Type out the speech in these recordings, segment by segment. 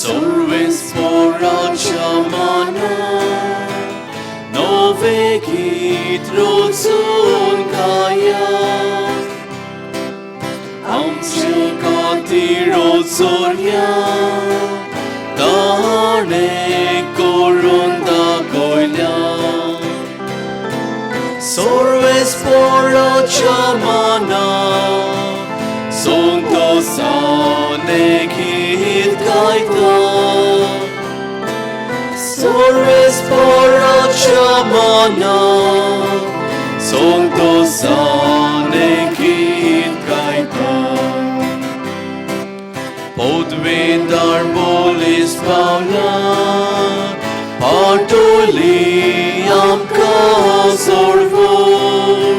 Sorves poracia mana, nove git rodzun kaya. Amche kati rodzoria, darne korunda koilya. Sorves poracia mana, sonto sane git kaita. Sorves poracia mana, sonto sane git kaita. Podvidar bolis paula, partoli amka sorvor.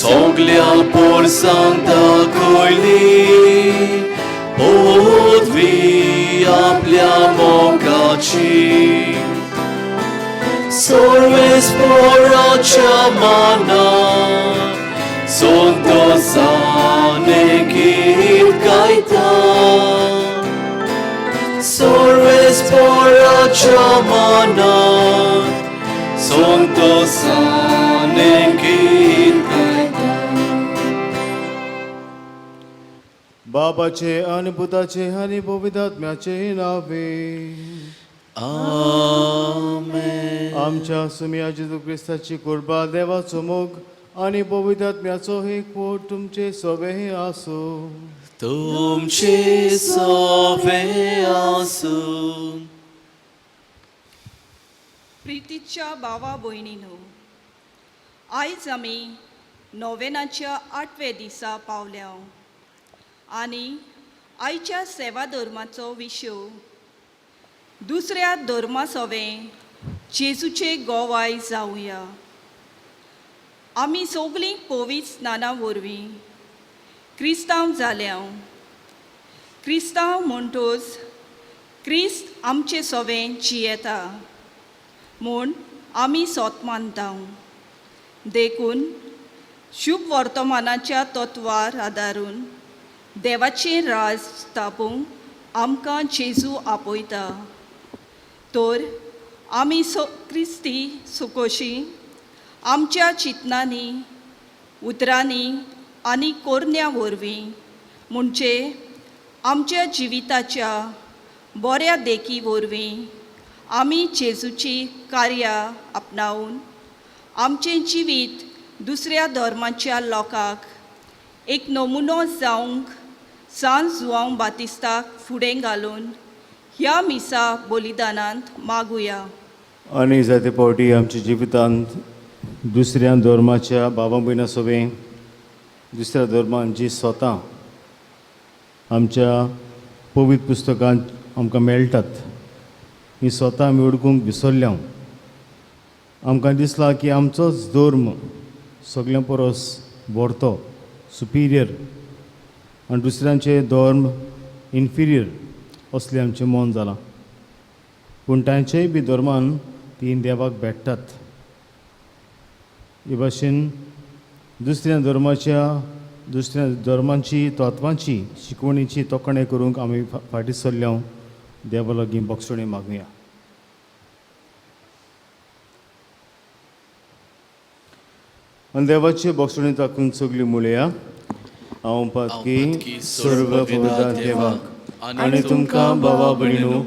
Soglia por santa koili, podvi apliamo caci. Sorves poracia mana, sonto sane git kaita. Sorves poracia mana, sonto sane git kaita. बाबाचे आणि पुताचे आणि पवित्रात्म्याचे नावे Amen. आमच्या सुमिया जेजू ख्रिस्ताची कृपा देवाचो मोग आणि पवित्रात्म्याचो एकवट तुमचे सवे आसो. तुमचे सवे आसूं. प्रितीच्या भावा भयणीनो, आयज आमी नोवेनाच्या 8व्या दिसा पावल्या आनी आयच्या सेवा धर्माचो विशय दुसऱ्या धर्मा सवें जेजूचे गोवाय जावया. आमी सगळीं पवित्र स्नाना वरवीं क्रिस्तांव जाल्या. क्रिस्तांव म्हणटोच क्रिस्त आमचे सवें जियेता म्हूण आमी सोत मानता. देखून शुभ वर्तमानाच्या तत्वार आदारून देवाचें राज स्थापूंक आमकां जेजू आपयता. तर आमी क्रिस्ती सुकोशी आमच्या चिंतनांनी, उतरांनी आनी कोरन्या वरवीं म्हणजे आमच्या जिविताच्या बऱ्या देखी वरवीं आमी जेजूची कार्यां आपणावन आमचें जिवीत दुसऱ्या धर्माच्या लोकांक एक नमुनो जावंक सांत जुआंव बातिस्ताक फुडें घालून ह्या मिसा बलिदानांत मागुया. आणि जायते फावटी आमच्या जिवितांत दुसऱ्या धर्माच्या भावा भयणां सवें दुसऱ्या धर्मान जी स्वता आमच्या पवित्र पुस्तकांत आमकां मेळटात ही स्वता आमी ओळखूंक विसरल्या. आमकां दिसला की आमचोच धर्म सगळ्यां परस व्हडतो, सुपिरियर, आनी दुसऱ्यांचे धर्म इन्फिरियर असलें आमचें मन जालां. पूण तांचेय बी धर्मान तीन देवाक भेटतात. हे भाशेन दुसऱ्या धर्मांची तत्वांची शिकवणीची तोखणाय करूंक आमी फाटीं सरल्या. देवा लागीं बक्षणे मागुया. आनी देवाचे बक्षणे ताकून सगळीं मुळया. हांव पातकी सर्व पवित्र देवाक आनी तुमकां भावा भयणीनो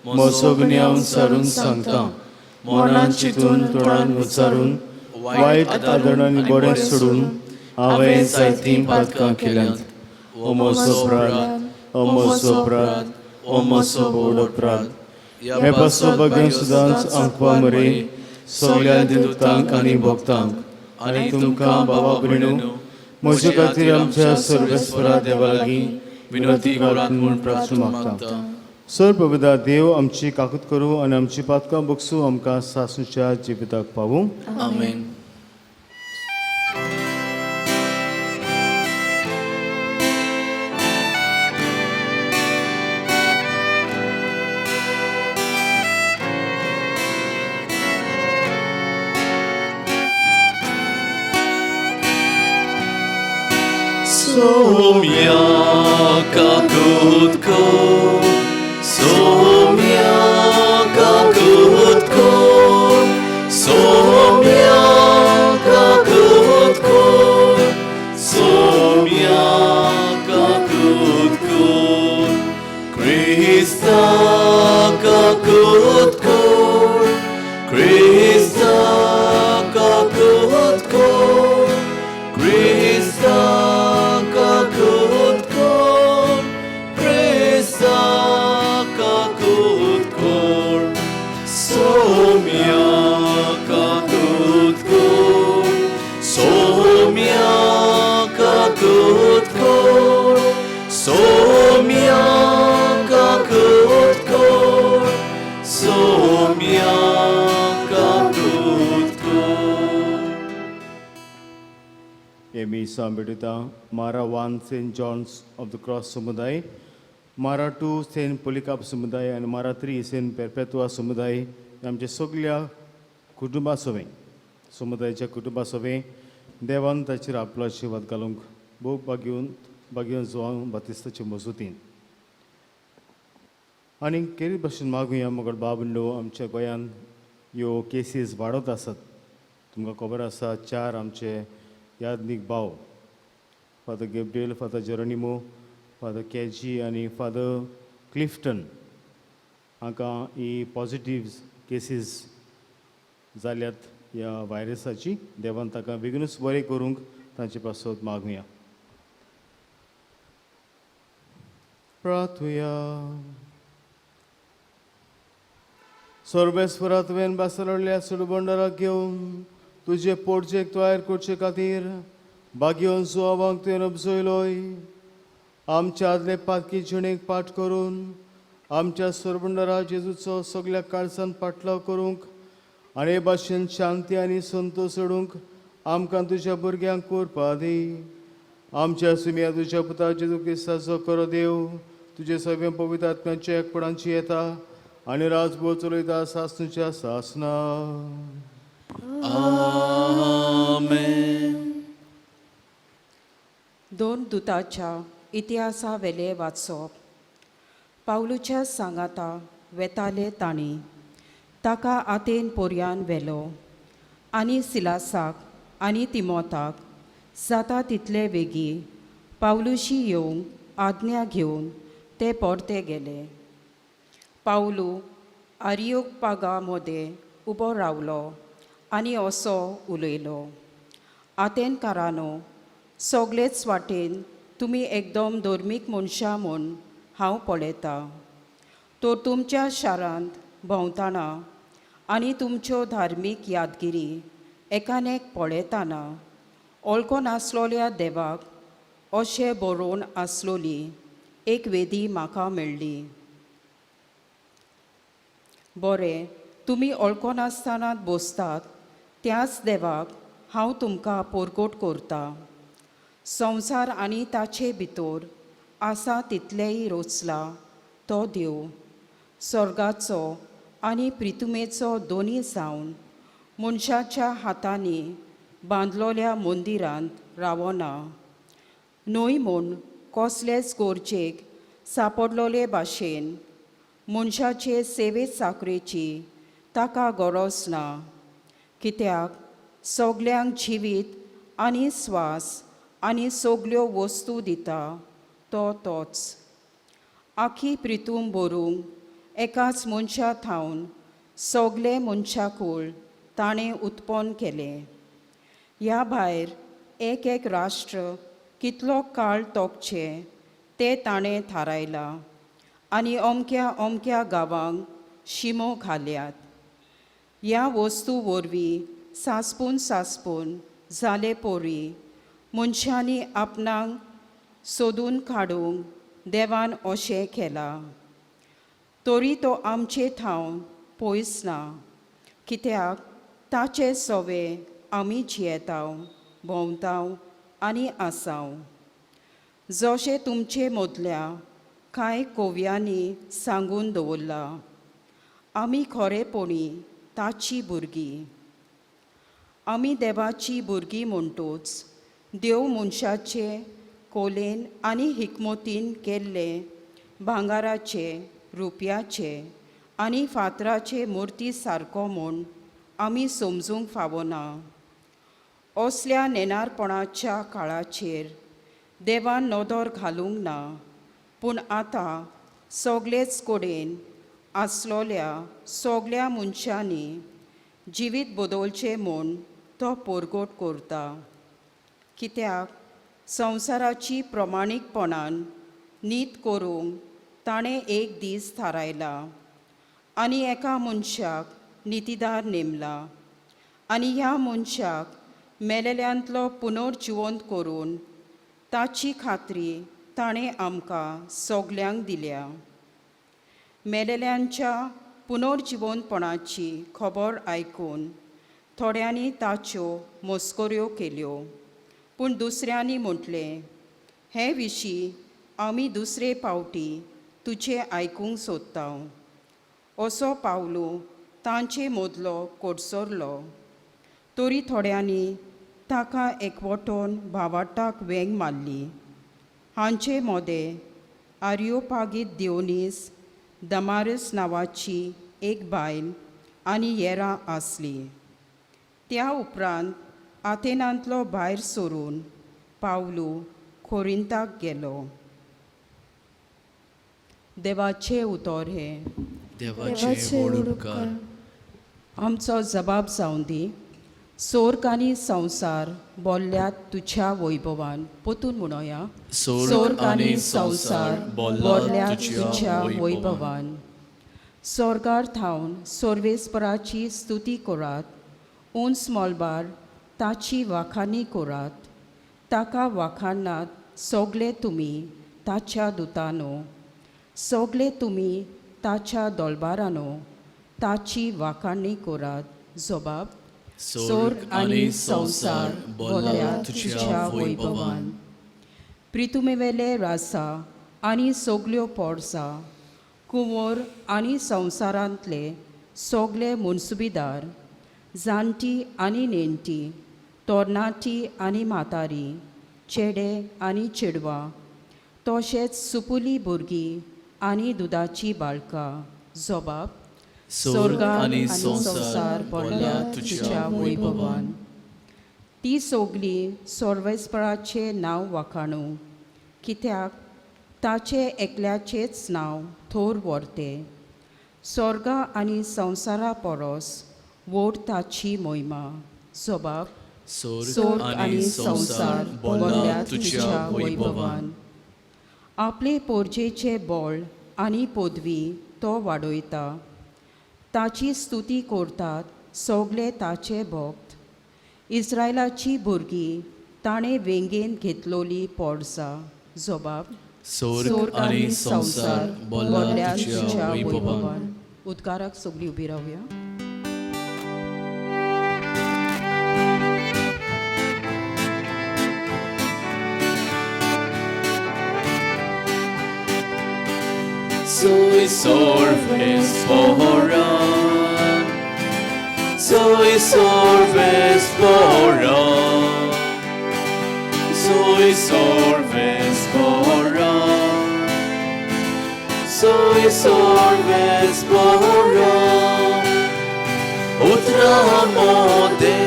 म्हजो गुन्यांव हांव सारून सांगता. मनान चिंतून तोंडान उच्चारून वायट आदरणांनी बरें सोडून हांवें जायतीं पातकां केल्यांत. ओ म्हजो अपराध, ओ म्हजो अपराध, ओ म्हजो व्हड अपराध. हे पासो भगेन सुदांच आंकवा मरे सगळ्या दिवतांक आनी भक्तांक आनी तुमकां भावा भयणीनो म्हजे खातीर आमच्या सर्वेस्परा देवा लागीं विनंती करात म्हूण प्रार्थना मागता. सर पवित्र देव आमची काकूत करूं आनी आमची पातकां बगसूं आमकां सासूच्या जिविताक पावूं. Amen. Somia kakutko Krista kakutkor, Krista kakutkor, Krista kakutkor, Krista kakutkor, Somia kakutkor, Somia kakutkor, Somia kakutkor, Somia kakutkor. एमी सांबेडिता मारा 1 saint John's of the cross समुदाय, मारा 2 सेंट पोलिकाप समुदाय आनी मारा 3 सेंट पेरपेतुआ समुदाय आमच्या सगळ्या कुटुंबा सवे समुदायाच्या कुटुंबा सवे देवान ताचेर आपलो आशिर्वाद घालूंक भोव बागेवन जोवांक बातिस्ताचे मजूतीन. आनी केरी भाशेन मागुया मोगड बाबंडो आमच्या गोंयांत ह्यो केसीस वाडत आसात. तुमकां खबर आसा 4 आमचे यादनीक भाव father Gabriel, father Jeronimo, father KG आनी फादर क्लिफ्टन हांकां ही पॉझिटिव्ह केसीस जाल्यात ह्या व्हायरसाची. देवान ताका बेगीनूच बरें करूंक तांचे पासत मागुया. प्रार्थुया. सर्वेस्परा तुवें बासरल्या सुडबंडाराक घेवन तुजे पोटचेक तयार करचे खातीर बागेवन सुवांक तुवें उपजयलोय. आमच्या आदले पातकी जिणेक पाठ करून आमच्या सुरबंडारा जेजूचो सगळ्या काळजांत पाटलाव करूंक आनी हे भाशेन शांती आनी संतोश सोडूंक आमकां तुज्या भुरग्यांक कोरपा दी. आमच्या सुम्या तुज्या पुता जेजू क्रिस्ताचो खरो देव तुजे सगळे पवित्र आत्म्याच्या एकपणांची येता आनी राजभोव चलयता सासणूच्या सासना. Amen. 2 दुताच्या इतिहासा वेले वाचप. पावलूच्या सांगाता वेताले ताणी ताका आतेन पोरयान व्हेलो आनी सिलासाक आनी तिमोथाक जाता तितले बेगी पावलुशी येवंक आज्ञा घेवन ते परते गेले. पावलू आरियोपागा मदें उबो रावलो आनी असो उलयलो. आतेनकारांनो, सगळेच वाटेन तुमी एकदम धर्मीक मनशां म्हूण हांव पळयता. तर तुमच्या शारांत भोंवतना आनी तुमच्यो धार्मीक यादगिरी एकामेक पळयतना वळखो नासलोल्या देवाक अशें बरोवन आसलोली एक वेदी म्हाका मेळ्ळी. बरें, तुमी वळखो नासतना बसतात त्याच देवाक हांव तुमकां पोरगोट करता. संवसार आनी ताचे भितर आसा तितलेय रोचला तो देव स्वर्गाचो आनी पृथ्वीचो दोनी जावन मनशाच्या हातांनी बांदलोल्या मंदिरांत रावना. न्हय म्हूण कसलेच गरजेक सापडलोले भाशेन मनशाचे सेवे चाकरेची ताका गरज ना. कित्याक सगल्यांक जिवीत आनी स्वास आनी सगल्यो वस्तू दिता तो तोच. आखी पृथ्वी भरूंक एकाच मनशा थावन सगले मनशाकूळ ताणें उत्पन्न केलें. ह्या भायर एक राष्ट्र कितलो काळ तोगचे ते ताणें थारायलां आनी अमक्या गांवांक शिमो घाल्यात. ह्या वस्तू वरवीं सासपून जाले पोरी मनशांनी आपणाक सोदून काडूंक देवान अशें केलां. तरी तो आमचे थावन पयस ना, कित्याक ताचे सवे आमी जियेताव, भोंवताव आनी आसाव. जशें तुमचे मदल्या कांय कव्यांनी सांगून दवरला, आमी खरेपणी ताची भुरगीं. आमी देवाची भुरगीं म्हणटूच देव मनशाचे कोलेन आनी हिकमतीन केल्ले भांगाराचे, रुपयाचे आनी फातराचे मुर्ती सारको म्हूण आमी समजूंक फावना. असल्या नेनारपणाच्या काळाचेर देवान नदर घालूंक ना, पूण आतां सगळेच कडेन आसलोल्या सगळ्या मनशांनी जिवीत बदलचें म्हूण तो पोरगोट करता. कित्याक संवसाराची प्रमाणीकपणान नीत करूंक ताणें एक दीस थारायला आनी एका मनशाक नितीदार नेमला आनी ह्या मनशाक मेलेल्यांतलो पुनर्जिवंत करून ताची खात्री ताणें आमकां सगल्यांक दिल्या. मेलेल्यांच्या पुनर्जिवंतपणाची खबर आयकून थोड्यांनी ताच्यो मस्कऱ्यो केल्यो, पूण दुसऱ्यांनी म्हटलें, हे विशीं आमी दुसरे फावटी तुजें आयकूंक सोदता. असो पावलू तांचे मदलो कोडसरलो. तरी थोड्यांनी ताका एकवटोन भावार्थाक वेंग मारली. हांचे मोदें आरियोपागीत दियोनीस, दमारस नांवाची एक बायल आनी हेरां आसली. त्या उपरांत आथेनांतलो भायर सरून पावलू कोरिंताक गेलो. देवाचे उतर हे. देवाचे व्हड उपकार. आमचो जबाब जावन दी. स्वर्ग आनी संवसार बोल्ल्यात तुज्या वैभवान. पोतून म्हणोया. स्वर्ग आनी संवसार बोल्ल्यात तुज्या वैभवान. स्वर्गार थावन सर्वेस्पराची स्तुती करात. उंच मोलबार ताची वाखाणी करात. ताका वाखाणात सगळे तुमी ताच्या दुतांनो. सगळे तुमी ताच्या दोलबारांनो ताची वाखाणी करात. जबाब. स्वर्ग आनी संवसार बोल्ल्यात तुज्या वैभवान. प्रितुमेवेले रासा आनी सगल्यो पोरसां, कुंवर आनी संवसारांतले सगळे मुनसुबीदार, जाणटी आनी नेणटी, तरणाटी आनी म्हातारी, चेडे आनी चेडवां, तशेंच सुपुली भुरगीं आनी दुदाची बाळकां. जबाब. स्वर्ग आनी संवसार बोल्ल्यात तुज्या वैभवान. ती सगळीं सर्वेस्पराचें नांव वाखाणू, कित्याक ताचे एकल्याचेच नांव थोर व्हरते. स्वर्गा आनी संवसारा परस व्हड ताची महिमा. जबाब. स्वर्ग आनी संवसार बोल्ल्यात तुज्या वैभवान. आपले पोरजेचे बळ आनी पदवी तो वाडयता. ताची स्तुती करतात सगळे ताचे भक्त. इस्रायलाची भुरगीं ताणें वेंगेन घेतलोली पोरसां. जबाब. स्वर्ग आनी संवसार बोल्ल्यात तुज्या वैभवान. उद्गाराक सगळीं उबी रावया. Soy sorbes fora, soy sorbes fora, soy sorbes fora, soy sorbes fora. Utra mode,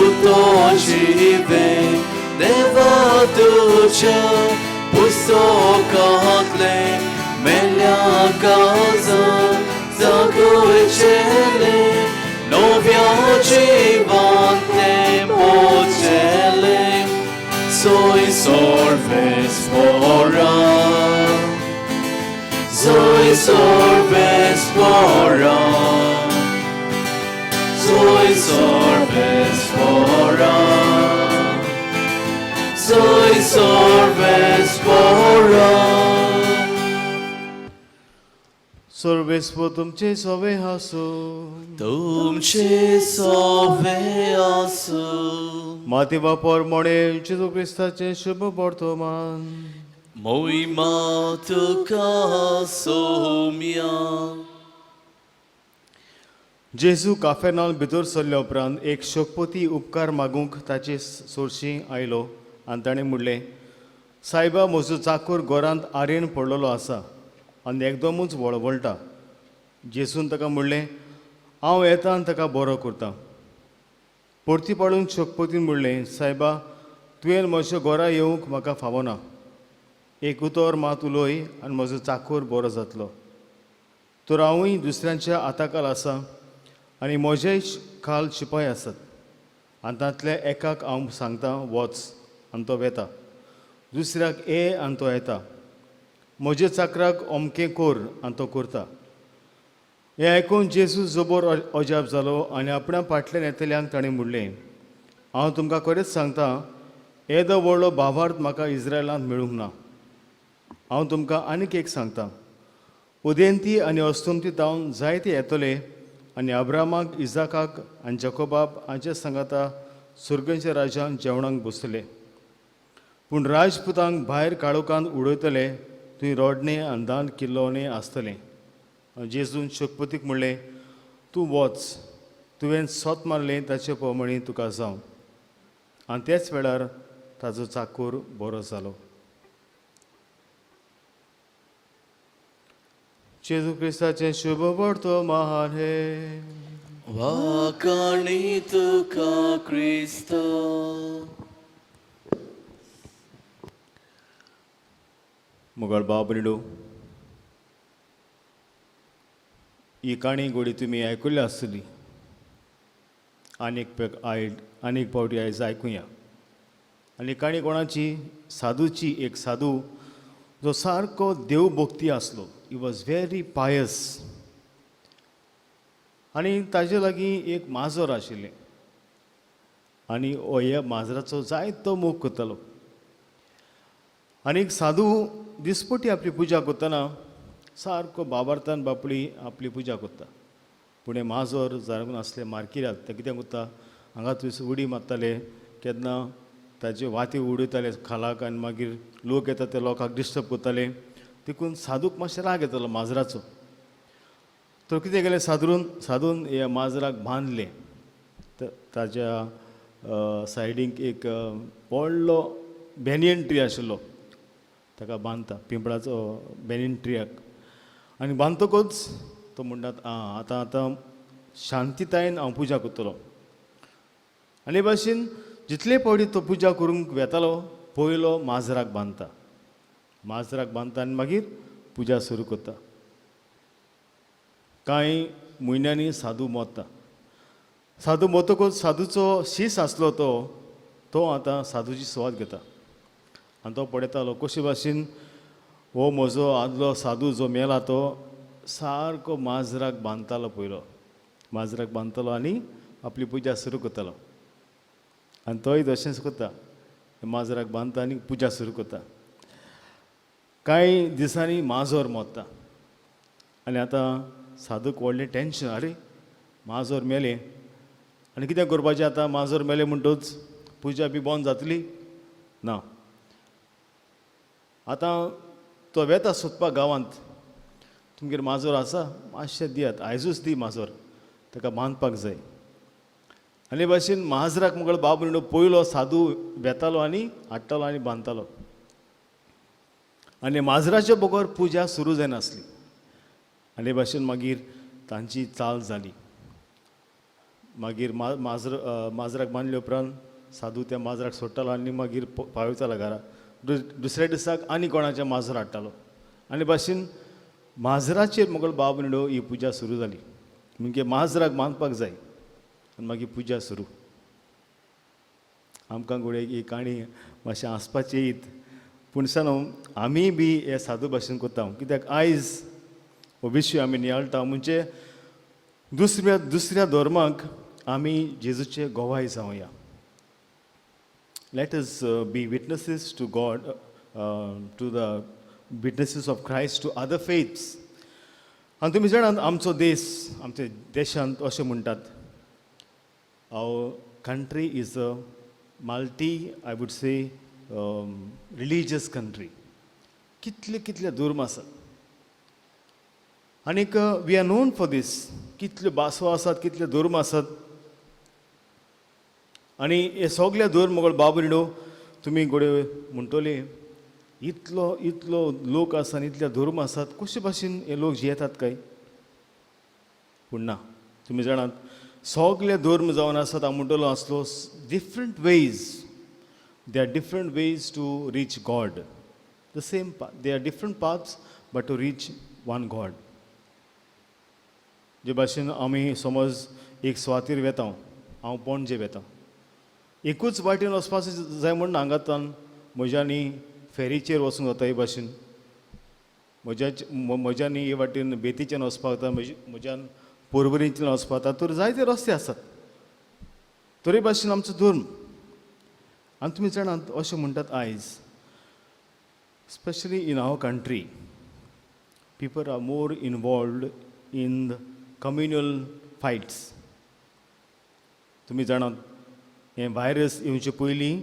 uto jive, deva ducha, pustokatle. Melia casa zakończyli, nowia żywotne poczęli. Soy sorbes fora, soy sorbes fora, soy sorbes fora, soy sorbes fora. सर्वेस्व तुमचे सवे हासो. तुमचे सवे आसो. माती वापर मोडे जेजू क्रिस्ताचे शुभ वर्तमान. मोहिमा तुका सोम्या. जेजू काफेरनाल भितर सरल्या उपरांत एक शोकपोती उपकार मागूंक ताचे सोरशी आयलो आनी ताणें म्हणलें, सायबा म्हजो चाकर घरांत आरेन पडलेलो आसा आनी एकदमूच वळवळटा. जेजून ताका म्हणलें, हांव येता आनी ताका बरो करता. परती पाडून शोकपोतीन म्हणलें, सायबा तुवें म्हज्या घरा येवंक म्हाका फावना, एक उतर मात उलोय आनी म्हजो चाकोर बरो जातलो. तर हांवूय दुसऱ्यांच्या आताकाल आसा आनी म्हजेय खाल शिपाय आसात. आनी तांतल्या एकाक हांव सांगता वच आनी तो वेता, दुसऱ्याक ये आनी तो येता, म्हज्या चाकराक अमकें कोर आनी तो करता. हें आयकून जेजू जबर अजाप जालो आनी आपणा फाटल्यान येतल्यांक ताणें म्हणलें, हांव तुमकां खरेंच सांगता, येदो व्हडलो भावार्थ म्हाका इस्रायलांत मेळूंक ना. हांव तुमकां आनीक एक सांगता, उदेंती आनी अस्तंती जावन जायते येतले आनी अब्रामाक, इजाकाक आनी जकोबाक हांचे सांगाता सुर्गेच्या राजान जेवणाक बसतले. पूण राजपुतांक भायर काळोखांत उडयतले, थंय रोडणें आनी दान किल्लोवणें आसतलें. जेजून शोकपतीक म्हणलें, तूं वच, तुवें सोत मारलें ताचे प्रमाणें तुका जावं. आनी त्याच वेळार ताचो चाकोर बरो जालो. जेजू क्रिस्ताचें शुभ वर्तो महान हे. वाकाणी तुका क्रिस्त. मुगळ बाबरिडो, ही काणी गोडी तुमी आयकुल्ली आसतली. आनीक फावटी आयज आयकुया. आनी काणी कोणाची? साधूची. एक साधू जो सारको देवभक्ती आसलो. ही वॉज व्हेरी पायस. आनी ताजे लागीं एक माजर आशिल्लें आनी हो ह्या माजराचो जायतो मोग करतालो. आनीक साधू दिसपटी आपली पुजा करतना सारको बाबार्थान बापडी आपली पुजा करता. पूण हें माजर जागून आसलें मारकिऱ्याक ते कितें करता, हांगा थंयसर उडी मारताले, केन्ना ताजे वाती उडयताले खालाक आनी मागीर लोक येता ते लोकांक डिस्टर्ब करताले. देखून साधूक मातशें राग येतालो माजराचो. तो कितें केलें, साधून ह्या माजराक बांदलें. ताच्या सायडीक एक व्हडलो बेनियन ट्री आशिल्लो, ताका बांदता, पिंपळाचो बेनियन ट्रियाक. आनी बांदतकूच तो म्हणटात, आतां शांतीतायेन हांव पुजा करतलो. आनी भाशेन जितले फावटी तो पुजा करूंक वेतालो, पयलो माजराक बांदता आनी मागीर पुजा सुरू करता. कांय म्हयन्यांनी साधू मोत्ता. साधू मोतकूच साधूचो शीस आसलो तो आतां साधूची सुवात घेता. आनी तो पळयतालो कशे भाशेन हो म्हजो आदलो साधू जो मेला तो सारको माजराक बांदतालो. पयलो माजराक बांदतालो आनी आपली पुजा सुरू करतालो. आनी तोय तशेंच करता, माजराक बांदता आनी पुजा सुरू करता. कांय दिसांनी माजर मोत्ता आनी आतां साधूक व्हडलें टेंशन. अरे माजर मेलें आनी कितें करपाचें आतां? माजर मेलें म्हणटूच पुजा बी बंद जातली ना. आतां तो वेता सोदपाक गांवांत, तुमगेर माजर आसा? मातशें दियात, आयजूच दी माजर, ताका बांदपाक जाय. आनी भाशेन माजराक मुगळ बाब म्हणून पयलो साधू वेतालो आनी हाडटालो आनी बांदतालो. आनी माजराच्या बगर पुजा सुरू जायनासली. आनी भाशेन मागीर तांची चाल जाली. मागीर माजराक बांदले उपरांत साधू त्या माजराक सोडटालो आनी मागीर पावयतालो घरा. दुसऱ्या दिसाक आनी कोणाचें माजर हाडटालो. आनी भाशेन माजराचेर मुगळ बाब म्हणून ही पुजा सुरू जाली. म्हणजे माजराक बांदपाक जाय आनी मागीर पुजा सुरू. आमकां घोडे ही काणी मातशें हांसपाची येत, पूण न्हू आमी बी हे साधू भाशेन करता. कित्याक आयज हो विशय आमी नियाळटा म्हणजे दुसऱ्या धर्माक आमी जेजूचे गोवाय जावया. Let us be witnesses to God, to the witnesses of Christ to other faiths. आनी तुमी जाणात आमचो देश, आमच्या देशांत अशें म्हणटात, our country is a I would say religious country. कितले धर्म आसात. आनीक वी आर नोन फॉर दीस. कितल्यो भासो आसात, कितले धर्म आसात. आनी हे सगळे धर्म मुगळ बाबरिडो तुमी गोडे म्हणटले, इतलो लोक आसा आनी इतले धर्म आसात, कशे भाशेन हे लोक जियेतात काय? पूण ना, तुमी जाणात सगळे धर्म जावन आसात. हांव म्हणटलो आसलो different ways. They are different ways to reach God. The same path. They are different paths but to reach one God. जे भाशेन आमी समज एक सुवातेर वेता, हांव पणजे वेता, एकूच वाटेन वचपाचें जाय म्हूण हांगातान म्हज्यानी फेरीचेर वचूंक जाता. हे भाशेन म्हज्यानी हे वाटेन बेतीच्यान वचपाक जाता, म्हज्यान पोरबरींतल्यान वचपाक जाता. तर जायते रस्ते आसात. तरे भाशेन आमचो धर्म. आनी तुमी जाणात अशें म्हणटात आयज specially in our country people are more involved in the communal fights. तुमी जाणात हे व्हायरस येवचे पयलीं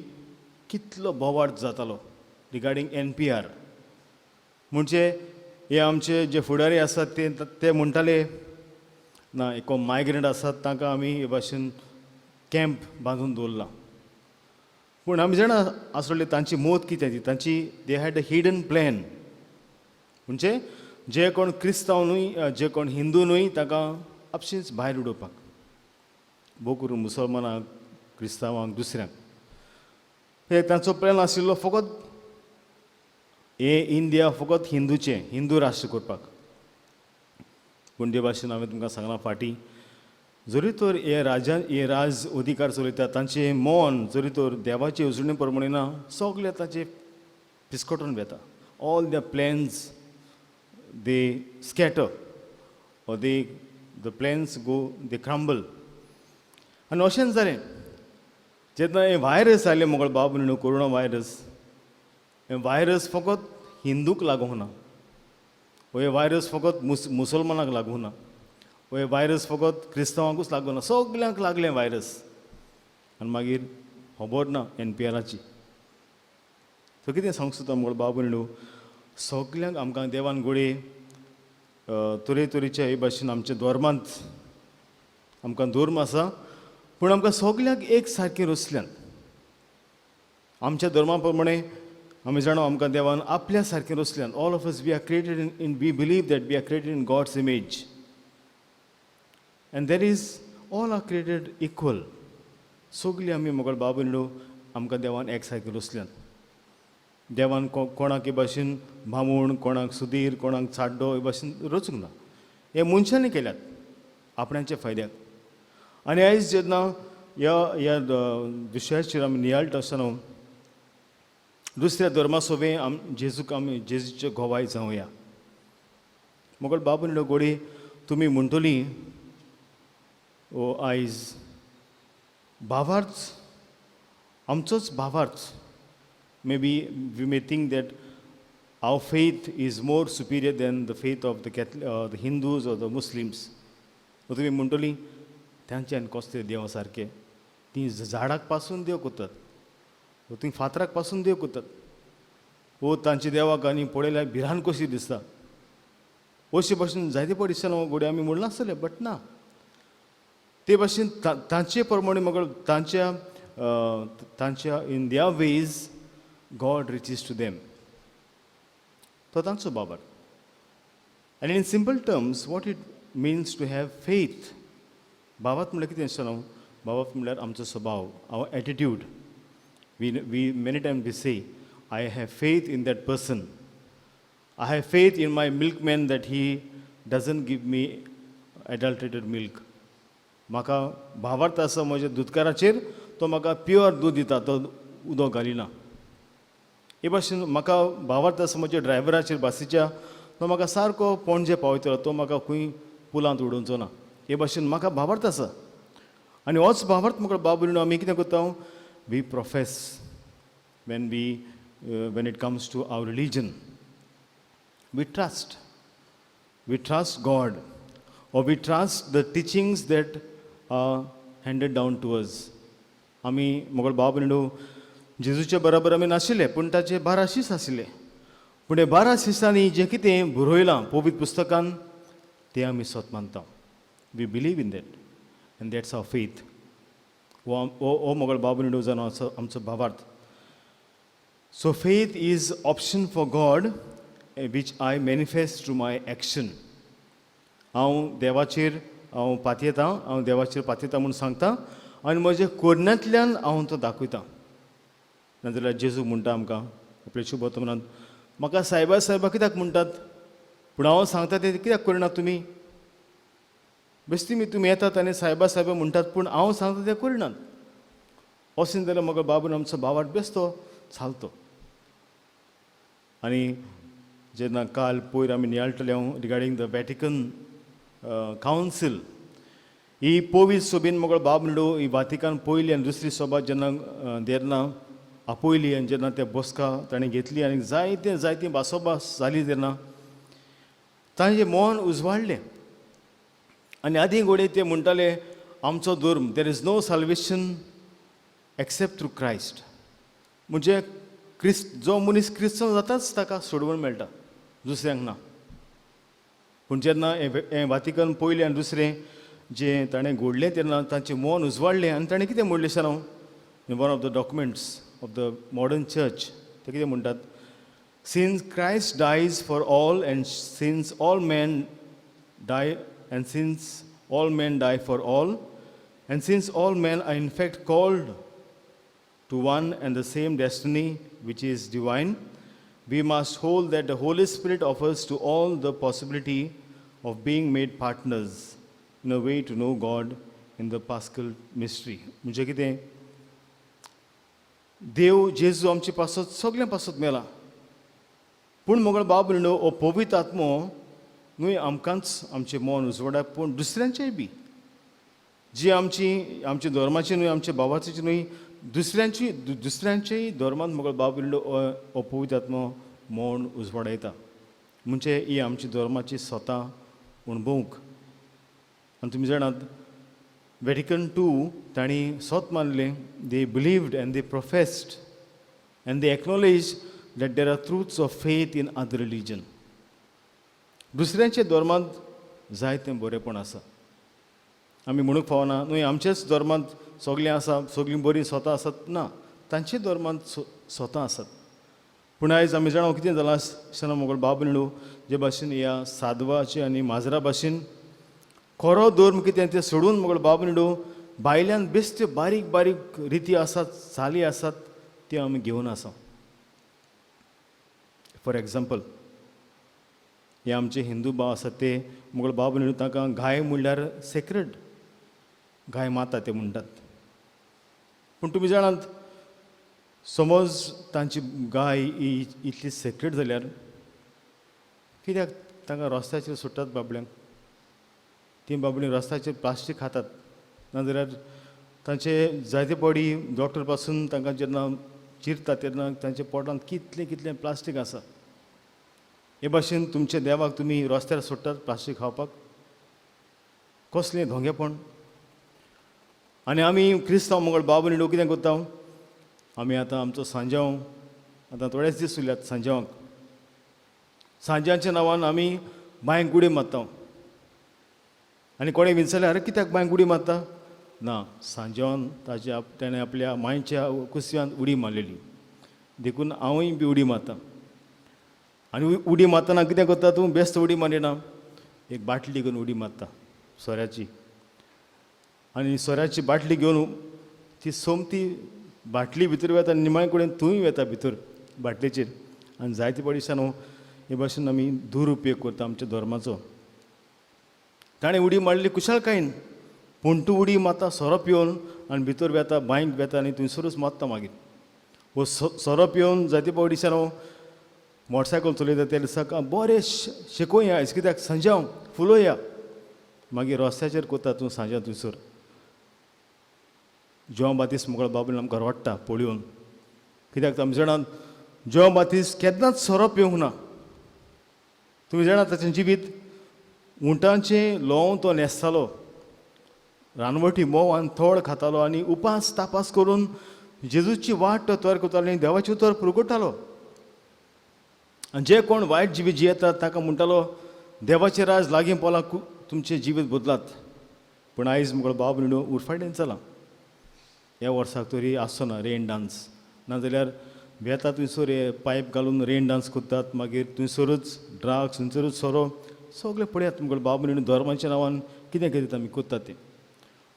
कितलो बोवाळ जातालो रिगार्डींग NPR. म्हणजे हे आमचे जे फुडारी आसात ते म्हणटाले ना एक मायग्रंट आसात तांकां आमी हे भाशेन कॅम्प बांदून दवरला. पूण आमी जाणा आसले तांची मोत कितें ती. तांची they had a hidden plan. म्हणजे जे कोण क्रिस्तांव न्हय, जे कोण हिंदू न्हय, तांकां आपशींच भायर उडोवपाक. भोव करून मुसलमानांक, क्रिस्तांवांक, दुसऱ्यांक. हे तांचो प्लॅन आशिल्लो फकत हे इंडिया फकत हिंदू राष्ट्र करपाक. पूण ते भाशेन हांवें तुमकां सांगलां फाटीं, जरी तर हे राज अधिकार चलयतात तांचें मन जरी तर देवाचे उजवणे प्रमाणे ना, सगळे तांचे पिस्कोटून वेता. All the plans they scatter or the plans go, they crumble. आनी अशेंच जालें जेन्ना हे व्हायरस आयले मोगळ बाब न्हू, कोरोना व्हायरस. हे व्हायरस फकत हिंदूक लागूंक ना, हे व्हायरस फकत मुसलमानाक लागूंक ना, हे व्हायरस फकत क्रिस्तांवांकूच लागूंक ना, सगल्यांक लागलें व्हायरस. आनी मागीर खबर ना NPRची. तो कितें सांगूंक सोदता मोगळ बाब न्हू, सगल्यांक आमकां देवान गोडे तरेतरेच्या हे भाशेन आमच्या धर्मांत आमकां धर्म आसा, पूण आमकां सगल्यांक एक सारकें रचल्यान आमच्या धर्मा प्रमाणे आमी जाणा आमकां देवान आपल्या सारकें रचल्यान. All of us we are created in we believe that we are created in God's image and there is all are created equal. सगलीं आमी मोगळ बाब न्हू आमकां देवान एक सारकें रचल्यान. देवान कोणाक हे भाशेन भामूण, कोणाक सुधीर, कोणाक चाड्डो हे भाशेन रचूंक ना. हे मनशांनी केल्यात आपणाच्या फायद्याक. आनी आयज जेन्ना ह्या विशयाचेर आमी नियाळटा आसतना दुसऱ्या धर्मा सोबे जेजूचे घोवाय जावया. मोगळ बाब न्हू गोडी तुमी म्हणटली आयज भावार्थ आमचोच भावार्थ. Maybe we may think that our faith is more superior than the faith of the Hindus or the Muslims. तुम्ही म्हणटली तांच्यान कसले देव सारके, ती झाडाक पासून देव करतात, ती फातराक पासून देव करतात. तांची देवाक आनी पळयल्यार भिरान कशी दिसता. अशे भाशेन जायते पळय दिसना गोडे आमी म्हणला आसतले, बट ना. ते भाशेन तांचे प्रमाणे म्हाका तांच्या in their ways God reaches to them. तो तांचो Babar. And in simple terms, what it means to have faith. बाबात म्हणल्यार कितें आसता न्हू, बाबात म्हणल्यार आमचो स्वभाव, our attitude. We many times we say, I have faith in that person. I have faith in my milkman that he doesn't give me adulterated milk. म्हाका भावार्थ आसा म्हज्या दुधकाराचेर, तो म्हाका प्युअर दूद दिता, तो उदक घालिना. हे भाशेन म्हाका भावार्थ आसा म्हज्या ड्रायव्हराचेर बसीच्या, तो म्हाका सारको पणजे पावयतलो, तो म्हाका खंय पुलांत उडोवचो ना. हे भाशेन म्हाका भावार्थ आसा. आनी होच भावार्थ म्हाका बाबून आमी कितें करता, we profess when it comes to our religion. We trust God, or we trust the teachings that are handed down to us. आमी मोगळ बाबून जेजूच्या बरोबर आमी नाशिल्ले, पूण ताचे 12 शीस आशिल्ले. पूण हे 12 शिसांनी जें कितें बरयलां पवित्र पुस्तकान तें आमी सत मानता. We believe in that and that's our faith. हो मोगळ बाबून जावन आमचो भावार्थ. So faith is option for God which I manifest through my action. हांव देवाचेर पातयेता म्हूण सांगता आनी म्हज्या करण्यांतल्यान हांव तो दाखयता. नाजाल्यार जेजू म्हणटा आमकां आपल्या शुभ वर्तमानांत, म्हाका सायबा कित्याक म्हणटात, पूण हांव सांगता ते कित्याक करनात तुमी? बेश्टी तुमी येतात आनी सायबा म्हणटात, पूण हांव सांगता ते करनात. अशें जाल्यार म्हाका बाबून आमचो भावार्थ बेस्तो चालतो. आनी जेन्ना काल पयर आमी नियाळटले रिगार्डींग द वॅटिकन कावन्सील, ही 24 सोबीन मोगळ बाब म्हणलो ही वातिकान पयली आनी दुसरी सभा जेन्ना देरना आपयली आनी जेन्ना त्या बसका ताणें घेतली आनी जायती भासोभास जाली तेन्ना तांचें मन उजवाडलें. आनी आदीं घोडे ते म्हणटाले आमचो धर्म, there is no salvation except through Christ. म्हणजे जो मनीस क्रिस्तांव जाताच ताका सोडवण मेळटा, दुसऱ्यांक ना. पूण जेन्ना हें वातिकन पयलें आनी दुसरें जें ताणें घोडलें तेन्ना तांचें मन उजवाडलें आनी ताणें कितें म्हणलें सांग in one of the documents of the modern church. ते कितें म्हणटात, since Christ dies for all and since all man die and since all men die for all, and since all men are in fact called to one and the same destiny which is divine, we must hold that the Holy Spirit offers to all the possibility of being made partners in a way to know God in the Paschal mystery. म्हणजे कितें, देव जेजू आमचे पासत सगळ्यां पासत मेला, पूण मोगळ बाब म्हणलो हो पवित्र आत्मो न्हय आमकांच आमचें मन उजवाडा, पूण दुसऱ्यांचेय बी, जी आमची धर्माची न्हय, आमच्या भावाची न्हय, दुसऱ्यांच्याय धर्मांत मोगळ बाब म्हणलो हो पवित्र आत्मो मन उजवाडायता. म्हणजे ही आमची धर्माची स्वता अणभवूंक. आनी तुमी जाणात वॅटिकन II तांणी स्वत मानलें, they believed and they professed and they acknowledge that there are truths of faith in other religion. दुसऱ्यांच्या धर्मांत जायतें बरेंपण आसा. आमी म्हणूंक फावना न्हय आमच्याच धर्मांत सगळें आसा, सगळीं बरीं स्वता आसात, ना, तांचे धर्मांत स्वता आसात. पूण आयज आमी जाणा कितें जालां शेणो मोगळ बाब म्हणलो जे भाशेन ह्या साधवाचे आनी माजरा भाशेन खरो धर्म कितें तें सोडून मोगळ बाब म्हणलो भायल्यान बेश्टे बारीक बारीक रिती आसात, चाली आसात, त्यो आमी घेवन आसा. फॉर एग्जाम्पल, हे आमचे हिंदू भाव आसात ते मोगळ बाब म्हणून तांकां गाय म्हणल्यार सेक्रेड, गाय माता ते म्हणटात. पूण तुमी जाणात समज तांची गाय ही इतली सेक्रेड जाल्यार कित्याक तांकां रस्त्याचेर सुट्टात बाबड्यांक? ती बाबडीं रस्त्याचेर प्लास्टीक खातात, नाजाल्यार तांचे जायते पडी डॉक्टर पासून तांकां जेन्ना चिरता तेन्ना तांच्या पोटांत कितलें प्लास्टीक आसा. हे भाशेन तुमच्या देवाक तुमी रस्त्यार सोडटात प्लास्टीक खावपाक? कसलें धोंगेपण. आनी आमी क्रिस्तांव मोगळ बाब म्हणलो कितें करता, आमी आतां आमचो सांजांव आतां थोडेच दीस उरल्यात सांजावाक, सांज्यांच्या नांवान आमी बांयक उडी मारता. आनी कोणें विचारलें अरे कित्याक बांयक उडी मारता? ना, सांजावान ताणें आपल्या मांयच्या कुसव्यांत उडी मारलेली, देखून हांवूय बी उडी मारता. आनी उडी मारतना कितें करता तूं? बेस्ट उडी मारिना, एक बाटली घेवन उडी मारता सोऱ्याची. आनी सोऱ्याची बाटली घेवन ती सोमती बाटली भितर वता, निमाणे कडेन तूंय वता भितर बाटलेचेर. आनी जायते पडिशान हे भाशेन आमी दुरुपयोग करता आमच्या धर्माचो. ताणें उडी मारली कुशळकायेन, पूण तूं उडी मारता सोरो पिवन आनी भितर वेता, बांयक वेता आनी थंयसरूच मारता. मागीर हो सोरो पिवन जायते पडिशान मोटरसायकल चलयता त्या दिसाक बरें शिकोवया आयज, कित्याक सांजाव फुलोवया, मागीर रस्त्याचेर कोता तूं सांजाव थंयसर. जॉन बातिस्ट मोगळ बाबून आमकां रडटा पळयोवन, कित्याक आमी जाणात जॉन बातिस्ट केन्नाच सोरो पिवंक ना. तुमी जाणात ताचें जिवीत उंटांचें लोव तो न्हेसतालो, रानवटी मोव आनी थोड खातालो आनी उपास तापास करून जेजूची वाट तो तयार करतालो आनी देवाची उतर पुरगटालो. आनी जे कोण वायट जिवीत जियेतात ताका म्हणटालो देवाचें राज लागीं पोला, तुमचें जिवीत बदलात. पूण आयज मुगळ बाब म्हणून उरफाटें चला. ह्या वर्साक तरी आसचो ना रेन डान्स, नाजाल्यार वेता थंयसर हे पायप घालून रेन डान्स करतात, मागीर थंयसरूच ड्रग्स, थंयसरूच सोरो, सगळें पळयात मुगळ बाब म्हणून धर्माच्या नांवान कितें कितें आमी करतात तें.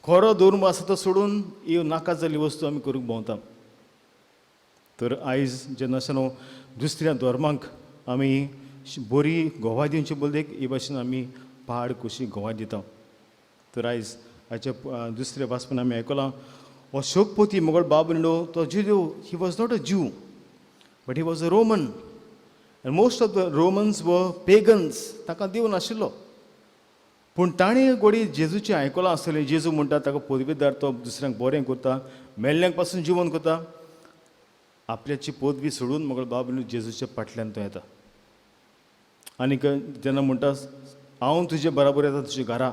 खरो धर्म आसा तो सोडून ही नाका जाल्ली वस्तू आमी करूंक भोंवता. तर आयज जेन्ना दुसऱ्या धर्मांक आमी बरी गोवा दिवची बोलदेक हे भाशेन आमी पहाड कशी गोवा दिता. तर आयचे दुसरे वाचपान आमी आयकलां हो शोकपोती मोगळ बाब न्हू तो Jew he was not a Jew but he was a Roman end most of the Romans व पेगन्स ताका देव नाशिल्लो. पूण ताणें गोडी जेजूचें आयकलां आसतलें. जेजू म्हणटा ताका पदवीदार तो दुसऱ्यांक बरें करता, मेल्ल्यांक पासून जिवन करता. आपल्याची पदवी सोडून मोगळ बाब न्हू जेजूच्या फाटल्यान तो येता आनीक जेन्ना म्हणटा हांव तुजे बराबर येता तुज्या घरा,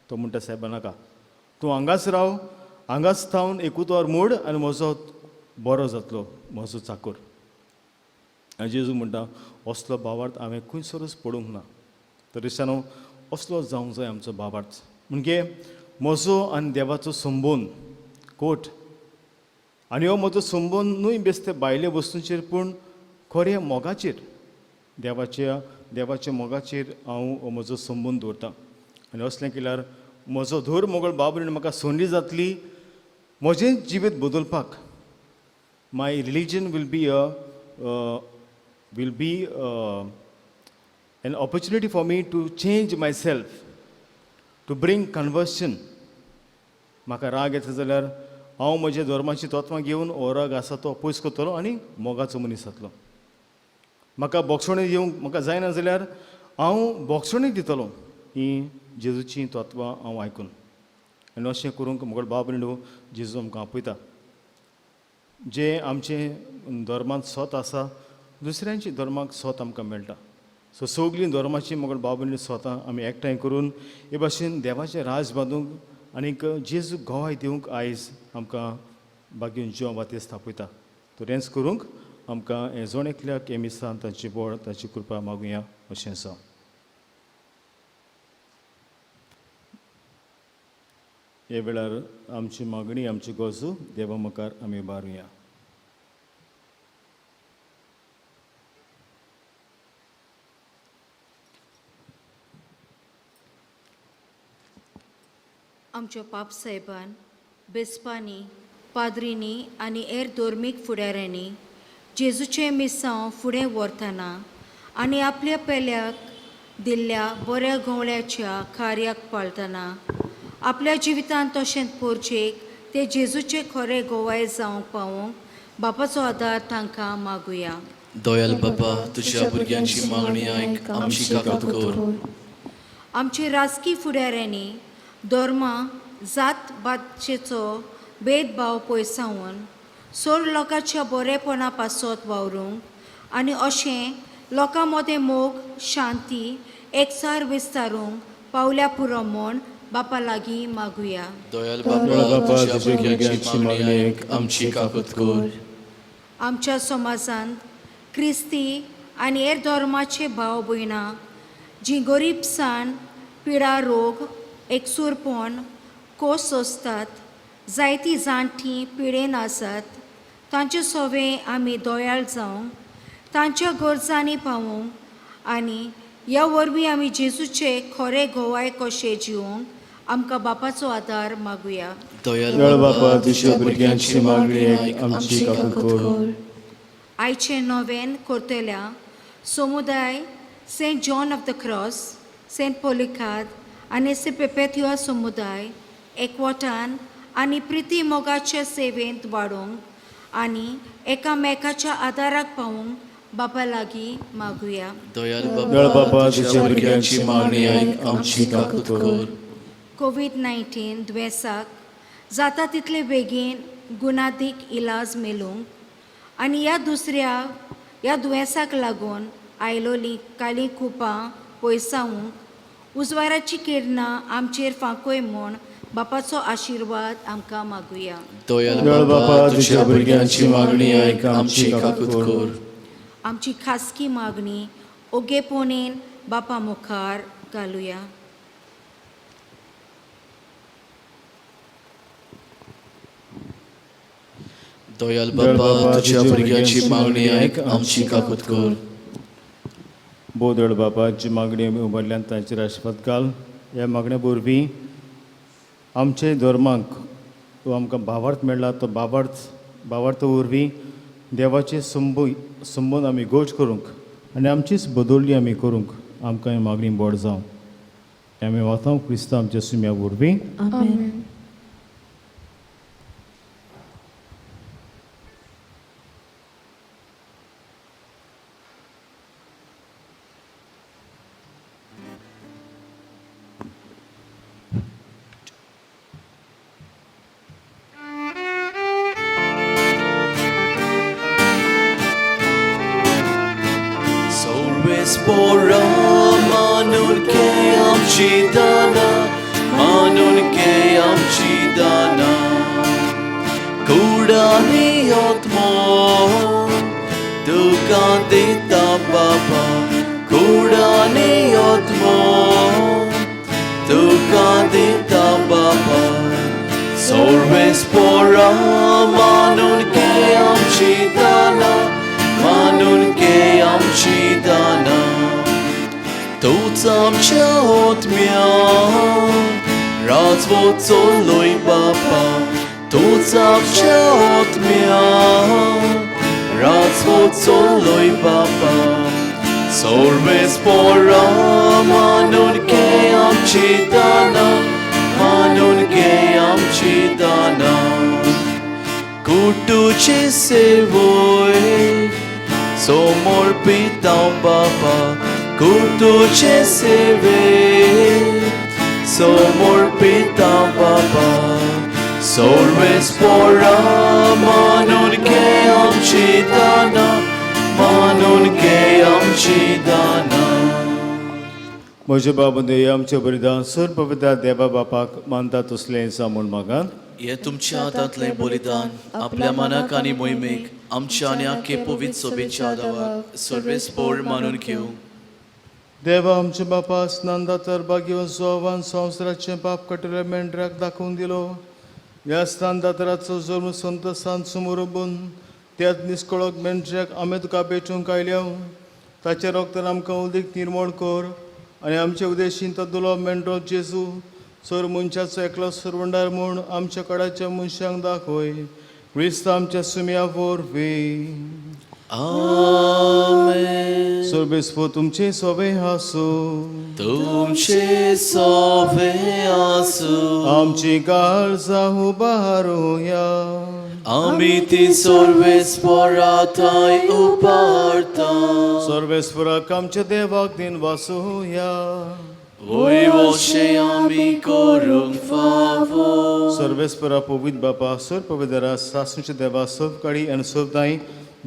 तो म्हणटा सायबा नाका, तूं हांगाच राव, हांगाच थावन एकूच वर मोड आनी म्हजो बरो जातलो म्हजो चाकर. आनी जेजू म्हणटा असलो भावार्थ हांवें खंयसरूच पडूंक ना. तर दिसानो असलो जावंक जाय आमचो भावार्थ. म्हणजे म्हजो आनी देवाचो संबंद कोट आनी हो म्हजो संबंद न्हय बेश्टे भायले वस्तूंचेर पूण खऱ्या मोगाचेर देवाच्या मोगाचेर हांव म्हजो संबंद दवरतां. आनी असलें केल्यार म्हजो धर मोगळ बाबरीन म्हाका संदी जातली म्हजें जिवीत बदलपाक. My religion will be an opportunity for me to change myself, to bring conversion. म्हाका राग येता जाल्यार हांव म्हज्या धर्माची तत्वां घेवन हो राग आसा तो पयस करतलो आनी मोगाचो मनीस जातलो. म्हाका बोगसोणी दिवंक म्हाका जायना जाल्यार हांव बोगसोणी दितलो ही जेजूची तत्वां हांव आयकून. आनी अशें करूंक मोगळ बाब न्हू जेजू आमकां आपयता. जे आमचे धर्मांत स्वत आसा दुसऱ्यांची धर्माक स्वत आमकां मेळटा. सो सगळीं धर्माची मोगळ बाबून स्वता आमी एकठांय करून हे भाशेन देवाचें राज बांदूंक आनीक जेजू गोवाय दिवंक आयज आमकां बागेन जिवा वाते स्थापयता. तर हेंच करूंक आमकां हे जोण एकल्याक हे मिसान ताची बोड ताची कृपा मागुया अशें आसा. हे वेळार आमची मागणी आमची गरजो देवा मुखार आमी बारुया. आमच्या पाप साहेबान बेस्पांनी पाद्रींनी आनी हेर धर्मीक फुडाऱ्यांनी जेजूचें मिसांव फुडें व्हरतना आनी आपल्या पेल्याक दिल्ल्या बऱ्या गवळ्याच्या कार्याक पाळतना आपल्या जिवितांत तशेंच पोरचेक ते जेजूचे खरें गोवाय जावंक पावोवंक बापाचो आदार तांकां मागुया. दयाल बापा, तुज्या भुरग्यांची मागणी आयक, आमची काकूत कर. आमचे राजकी फुडाऱ्यांनी धर्मा जात बातचेचो भेदभाव पयसावन सोर लोकांच्या बरेपणा पासत वावरूंक आनी अशें लोकां मदें मोग शांती एकचार विस्तारूंक पावल्या पुरो म्हूण बापा लागीं मागुया. दयाल बापा, तुज्या भुरग्यांची मागणी आयक, आमची काकूत कर. आमच्या समाजांत क्रिस्ती आनी हेर धर्माचे भाव भयणां जीं गरीबसाण पिडा रोग एकसुरपण कोस सोंसतात, जायतीं जाणटीं पिडेन आसात, तांचे सोवे आमी दोयाळ जावंक तांच्या गरजांनी पावूंक आनी ह्या वरवीं आमी जेजूचे खरें गोवाय कशें जिवंक आमकां बापाचो आदार मागुया. दयाल बापा, तुज्या भुरग्यांची मागणी आयक, आमची काकूत कर. आयचे नोवेन करतल्या समुदाय saint John of the cross, saint पोलिकाद आनी से पेपेथुआ समुदाय एकवटान आनी प्रिती मोगाच्या सेवेंत वाडोवंक आनी एकामेकाच्या आदाराक पावूंक बापा लागीं मागुया. दयाल बापा, तुज्या भुरग्यांची मागणी आयक, आमची काकूत कर. कोविड-19 दुयेंसाक जाता तितले बेगीन गुणादीक इलाज मेळूंक आनी ह्या दुयेंसाक लागून आयलोलीं काली कुपां पयसावूंक उजवाराची किरणां आमचेर फांकोय म्हूण बापाचो आशिर्वाद आमकां मागुया. दयाल बापा, तुज्या भुरग्यांची मागणी आयक, आमची काकूत कर. आमची खासगी मागणी ओगेपणेन बापा मुखार घालुया. दयाल बापा, तुज्या भुरग्यांची मागणी आयक, आमची काकूत कर. बोदळ बापाची मागणी आमी उबारल्यान तांचेर आशिर्वाद घाल. ह्या मागण्या वरवीं आमचे धर्माक जो आमकां भावार्थ मेळ्ळा तो भावार्थ वरवीं देवाचे संबंद आमी गोश्ट करूंक आनी आमचीच बदोवली आमी करूंक आमकां ही मागणी बोड जावं आमी वता क्रिस्तांव आमच्या सुम्या वरवीं Amen. Sorves pora manun ke amchi dana, manun ke amchi dana. Kudani otmo, dukandita baba. Kudani otmo, dukandita baba. Sorves pora manun ke amchi dana, manun ke amchi dana. Tuż amcia otmia, razwoco loj baba. Tuż amcia otmia, razwoco loj baba. Sorves pora manun ke amchi dana, manun ke amchi dana. Kutuche sevoi, somor pitao baba. Kutuche seve, somor pitao baba. Sorves pora manun ke amchi dana, manun ke amchi dana. म्हजे बाबंदे आमचे बलिदान sir पवित्र देवा बापाक मानता तसलें जामून मागान हे तुमच्या हातांतलें बलिदान आपल्या मनाक आनी मोहिमेक आमच्या आनी आख्खे पवित्र सोबेच्या आदाराक सर्वेस्पोर मानून घेवं. देवा आमचे बापा स्नानदातर भाग्यवन सोवान संवसाराचे पाप कटले मेंढराक दाखोवन दिलो ह्या स्नानदातराचो जल्म संत सांत समोर उबून त्याच निश्कळोक मेंढऱ्याक आमी तुका भेटूंक आयल्या ताचे रोगतान आमकां उदीक निर्मळ कर आनी आमचे उदेशीन तो दुलो मेंढरो जेजू सर मनशाचो एकलो सरवंडार म्हूण आमच्या कडाच्या मनशांक दाखय क्रिस्त आमच्या सुम्या वरवीं. आमेन. सोबेस्पो तुमचे सोबे आसूं तुमचे सोबे आसूं आमची काळजां उबारूया आमी ती सर्वेस्पोराताय उबारता. सर्वेस्पराक आमच्या देवाक दिन वासूया वयवशे आमी करूंक फावो. सर्वेस्परा पवित्र बापा सर पवित्रा सासूच्या देवा सब काळी आनी सब दाई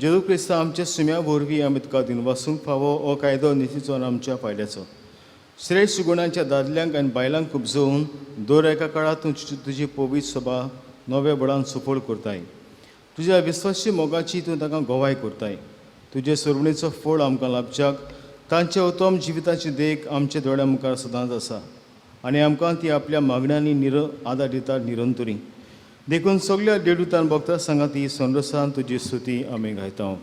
जेजू क्रिस्त आमच्या सुम्या वरवीं आमी तुका दिन वासूंक फावो हो कायदो नितीचो आनी आमच्या फायद्याचो श्रेश्ठ गुणांच्या दादल्यांक आनी बायलांक उपजोवन दर एका काळात तुजी पवित्र सभा नव्या बळान सफळ करताय. तुज्या विस्वासी मोगाची तूं ताका गोवाय करताय. तुजे सरवणीचो फळ आमकां लाभच्याक तांचे उत्तम जिविताची देख आमच्या दोळ्या मुखार सदांच आसा आनी आमकां ती आपल्या मागण्यांनी आदार दिता निरंतरी देखून सगळ्या देडुतान भक्तां सांगा ती संरसान तुजी स्तुती आमी गायता.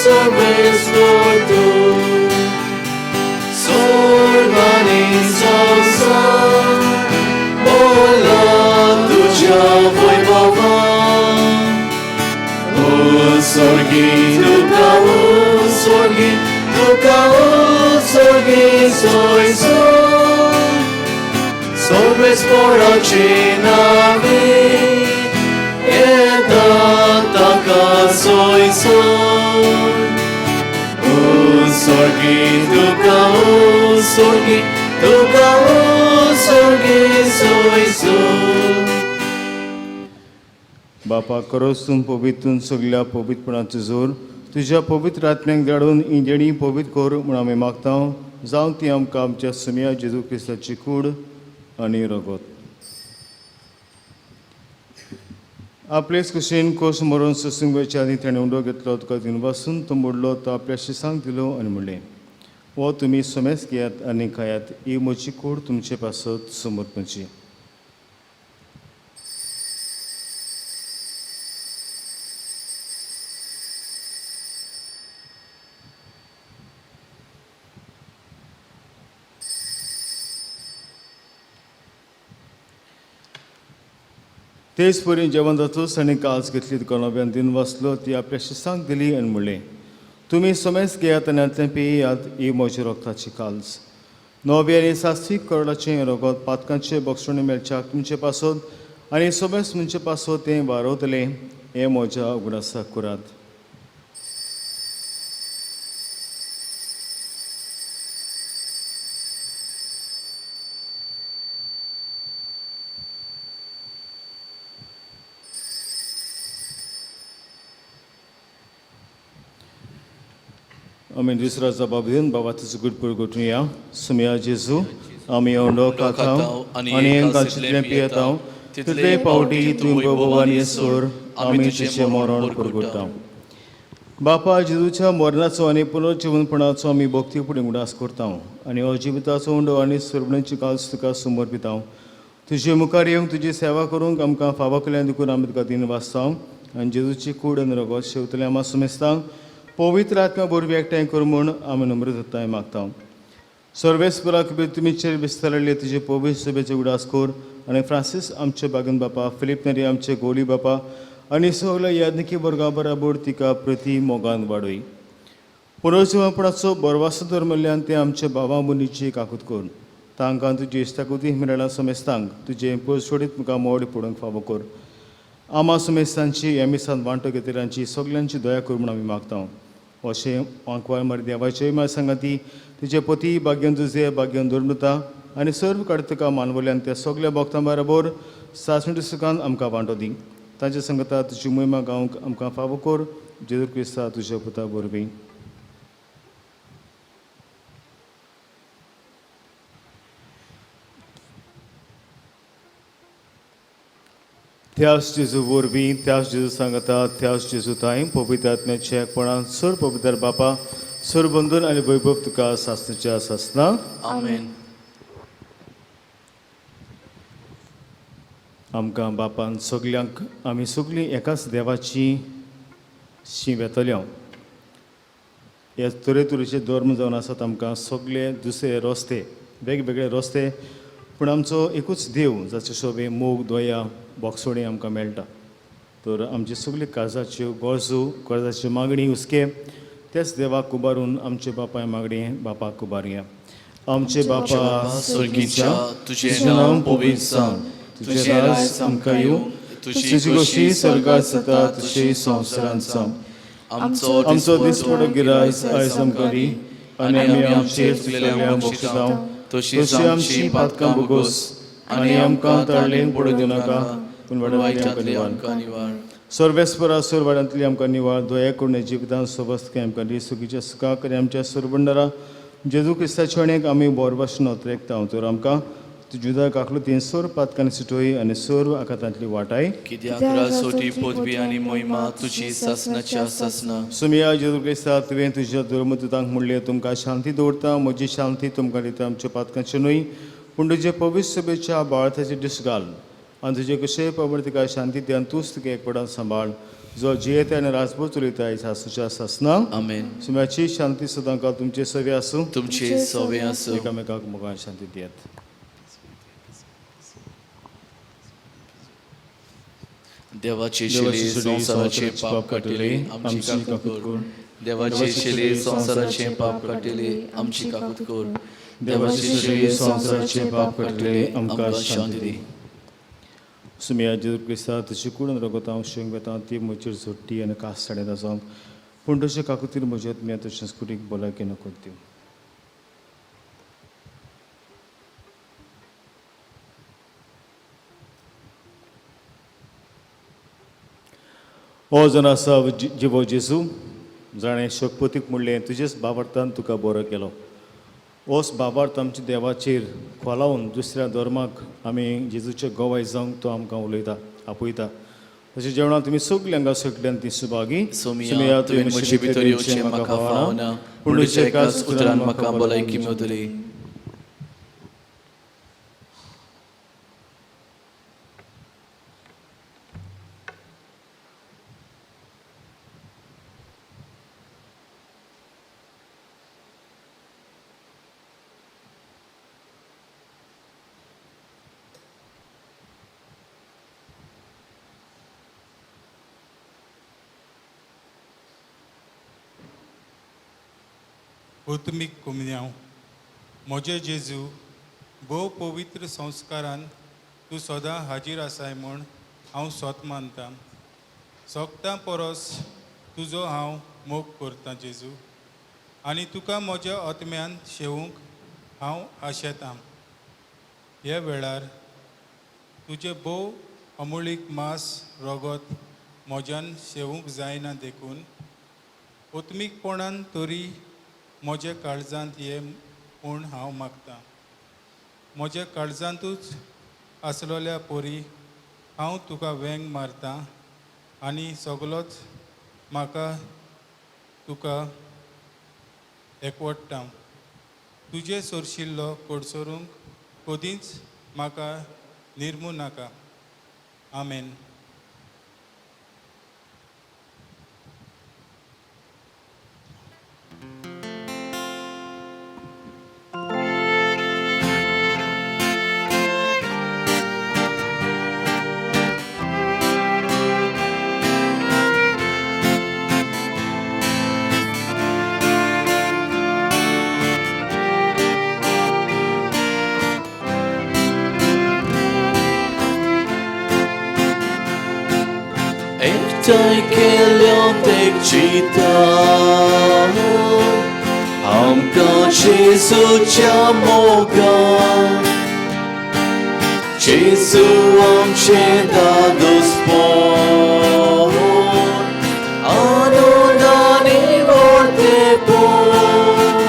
Sorves por tu, sorvani sonsan, bola tuja voi baba, o sorgi duka sorgi soy son, sorves por acinavi, eta taka soy son. Sorgi duka sorgi soy son. बापा खरोच तूं पवितून सगळ्या पवित्रपणाचो जोर तुज्या पवित्र आत्म्याक धाडून ही जेणी पवित्र कर म्हूण आमी मागता जावं ती आमकां आमच्या सुम्या जेजू क्रिस्ताची कूड आनी रगत. आपलेच कुशीन कोस मरून ससूंक वयच्या आदी ताणें उंडो घेतलो तुका दिन वासून तो मोडलो तो आपल्या शिसांक दिलो आनी म्हणलें वो तुमी सोमेस घेयात आनी खायात, ही म्हजी कूड तुमचे पासत समर्पणची. तेच परी जेवण जातूच आनी काळज घेतली कोणाब्यान दिन वाचलो ती आपल्या शिसांक दिली आनी म्हणलें, तुमी सोमेस घेयात आनी आतलें पियेयात, ही म्हजी रोगताची काळज. नवे आनी सास्तीक करडाचें रगत पातकांचे बक्षणे मेळच्याक तुमचे पासत आनी सोमेस म्हणजे पासत तें वारवतलें, हें म्हज्या उगडासाक करात. आमी दुसरा जबाब दिवन बाबा तुजो गुडपूर घोटुया. सुमया जेजू, आमी ओंडो खाताव आनी हेंका जितलें पियेताव तितले पावटी तूं भगवान सोर आमी तुजें मरण करगोटाव. बापा जेजूच्या मरणाचो आनी पुनर्जीवनपणाचो आमी भक्ती फुडें उडास करताव आनी अजिविताचो ओंडो आनी सोरबण्याची काळज तुका समर्पिताव. तुजे मुखार येवंक तुजी सेवा करूंक आमकां फावो केल्यान देखून आमी तुका दिन वाचताव आनी जेजूची कूड आनी रगत शेवतलें आमी सुमेस्तांक पवित्र आत्मा बरवी एकठांय कर म्हूण आमी नम्र दत्ताय मागताव. सर्वेस्पराक तुमीचेर विस्तारले तुजे पवित्र सभेचे उडास कर आनी फ्रांसीस आमचे बागन बापा, फिलीप नेरी आमचे गोली बापा आनी सगल्या याज्ञिकी वर्गा बराबर तिका प्रती मोगान वाडय. पुनर्जीवनपणाचो बरवासो धर्मल्यान ते आमचे बाबा मुनीची काकूत कर. तांकां तुजी इश्टाकुती मेळ्ळा समेस्तांक तुजे पयसोडीत मुखार मोड पडोवंक फावो कर. आमा समेस्तांची एमिसान वांटो घेतलेल्यांची सगल्यांची दया कर म्हूण आमी मागताव. अशें वांकवाळ मारी देवाचे माय सांगाती तिचे पती भाग्यन जुजे भाग्यन धर्मता आनी सर्व काडतका मानवल्यान त्या सगल्या भक्तां बरोबर सासणी सुखान आमकां वांटो दी. तांचे संगता तुजी महिमा गावंक आमकां फावो कर. जेजू क्रिस्ता तुज्या पुता बरवीं. त्याच जेजू वरवीं त्याच जेजू सांगता त्याच जेजू ताय पवित्र आत्म्याचे एकपणान सर पवित्र बापा सर बंधन आनी वैभव तुका सासणेच्या सासना. आमेन. आमकां बापान सगल्यांक आमी सगळीं एकाच देवाची शीं वेतल्या. हे तरेतरेचे धर्म जावन आसात. आमकां सगळे दुसरे रस्ते वेगवेगळे रस्ते पूण आमचो एकूच देव जाचे शोभे मोग दोया बोगसोणी आमकां मेळटा. तर आमची सगळी काळजाच्यो गरजो कर्जाची मागणी हुस्के तेच देवाक उबारून आमचे बापाय मागणी बापाक उबारया. आमचे बापा स्वर्गीच्या तुझें नांव पवित्र जावं, तुझें राज आमकां येवं, तुजी कशी स्वर्गांत जाता तशी संवसारांत जावं. आमचो दिसपडो गिरायज आयज आमकां दी आनी आमी आमचेर चुकलेल्या बक्षिसांव तशी आमची पातकां भोगोस आनी आमकां ताळलेन पडूं दिवं नाका पूण वायटांतली आमकां निवार. सर्वेस्परा सर्वांतली आमकां निवार. दया करून जिवितांत सबस्त आमकां दी. सुखीच्या सुखाक आनी आमच्या सुरबंडारा जेजू क्रिस्ताचे अणेक आमी बोर भाशेन उतरेकता. तर आमकां जुदा काकलो तीन सोर पातकांनी सुटोय आनी सोर आकांतांतली वाटाय. कित्याक रासोटी पदवी आनी महिमा तुजी सासनाच्या सासना. सुमिया जेजू क्रिस्ता तुवें तुज्या धर्मदूतांक म्हणलें तुमकां शांती दवरता, म्हजी शांती तुमकां दिता. आमच्या पातकांचे न्हय पूण तुजे पवित्र सभेच्या बाळाथाचे दीस घाल आनी तुजे कशें पवित्र तिका शांती दी आनी तूंच तिका एकपडान सांबाळ. जो जियेता आनी राजभर चलयता सासूच्या सासना. आमेन. सुम्याची शांती सदां काल तुमचे सवे आसूं. तुमचे सवे आसूं. एकामेकाक मोगान शांती दियात. देवाचे शेले संसाराचे पाप काटिले आमची काकूत कर. देवाचे शेले संसाराचे पाप काटिले आमची काकूत कर. देवाचे शेले संसाराचे पाप काटिले आमकां शांती दी. सुमिया जेजू क्रिस्ता तशी कूड रगत हांव शेंग वेता ती म्हजेर झोडटी आनी कास साडे जावंक पूण तशें काकुतीर म्हजेत मी तशेंच कुडीक भलायकी नको दिवं. हो जन आसा जिवो जेजू जाणें शोकपतीक म्हणलें तुजेच बाबार्थान तुका बरो केलो. होच बाबार्थ आमच्या देवाचेर खोलावन दुसऱ्या धर्माक आमी जेजूचे गवाय जावंक तो आमकां उलयता आपयता. तशें जेवणाक तुमी सगल्यांक सगळ्यान ती सुभागी सोमिया तुवें म्हजे भितर येवचें म्हाका फावना पूण तुज्या एकाच उतरान म्हाका भलायकी मेवतली. ओतमीक कुमन्यांव म्हजे जेजू भोव पवित्र संस्कारान तूं सदां हाजीर आसाय म्हूण हांव स्वत मानतां. सोगतां परस तुजो हांव मोग करतां जेजू आनी तुका म्हज्या आत्म्यान शेवूंक हांव आशेतां. ह्या वेळार तुजें भोव अमोळीक मास रगत म्हज्यान शेवूंक जायना देखून ओतमीकपणान तरी म्हज्या काळजांत ये म्हूण हांव मागतां. म्हज्या काळजांतूच आसलोल्या पोरी हांव तुका वेंग मारतां आनी सगलोच म्हाका तुका एकवट्टां. तुजे सोरशिल्लो कोडसरूंक कदींच म्हाका निर्मू नाका. आमेन. Ektaj keliontek čita, amka Jezucia moga. Jezu amče da dospon, ano dani vorte pon.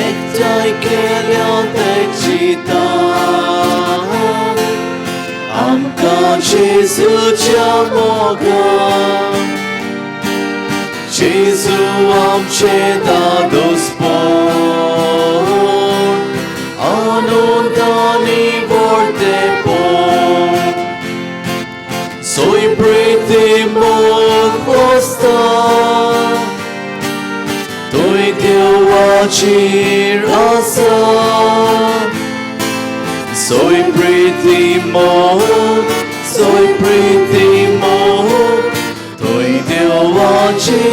Ektaj keliontek čita, amka Jezucia moga. Jezu amče da dospon, ano dani vorte pon. Soj priti mog hosta, toj djevačir asa. Soy pretty mog, toj djevači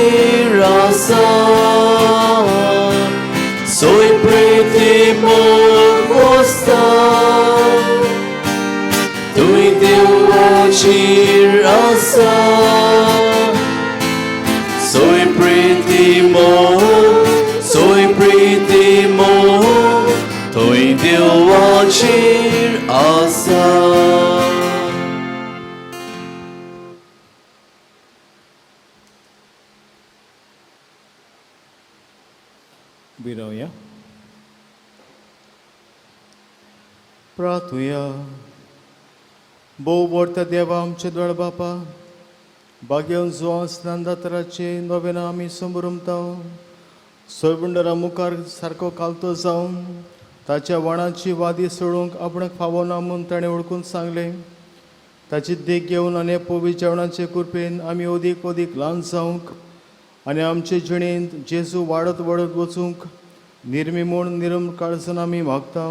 rasa. Soy pretty mog hosta, toj djevači rasa. Soy pretty mog, toj djevači asa. बिरावया. प्रार्थुया. भोव वर्ता देवा आमचे द्वार बापा, भाग्यवन जो स्नानदातराचे नवेना आमी संभ्रमता. सोयबुंडरा मुखार सारको कालतो जावन ताच्या वाणाची वादी सोडूंक आपणाक फावना म्हूण ताणें ओळखून सांगलें. ताची देख घेवन आनी पवित्र जेवणाचे कृपेन आमी ओदीक ल्हान जावंक आनी आमचे जिणेंत जेजू वाडत वचूंक निर्मी म्हूण निरम काळजान आमी मागता.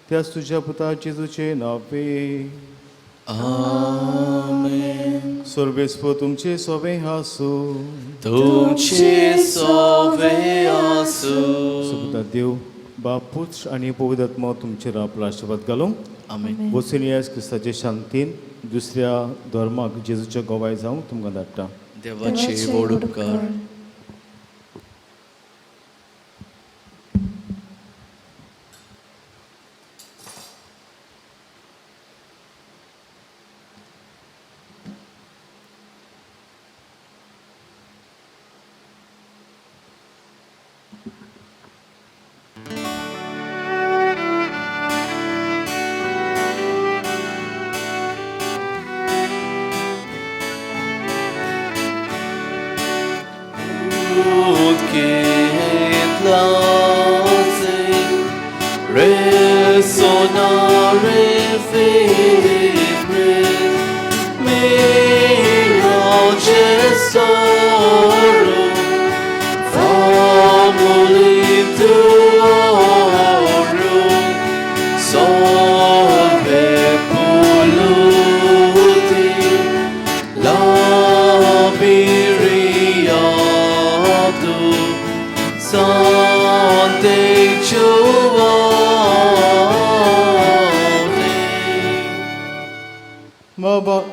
त्याच तुज्या पुता जेजूचे नांवे. Amen. सोर्बेस्पो तुमचे सोबे आसूं. तुमचे सोवे आसू. सुपुता देव बाप पुत्र आनी पवित्र आत्मा तुमचेर आपलो आशिर्वाद घालूं. Amen. बसून येस क्रिस्ताचे शांतीन दुसऱ्या धर्माक जेजूचे गोवाय जावंक तुमकां धाडटा. देवाचे व्हड उपकार. Resonare febbre, miracesoro, famuli tuorum, solve polluti, labiriatum, Sante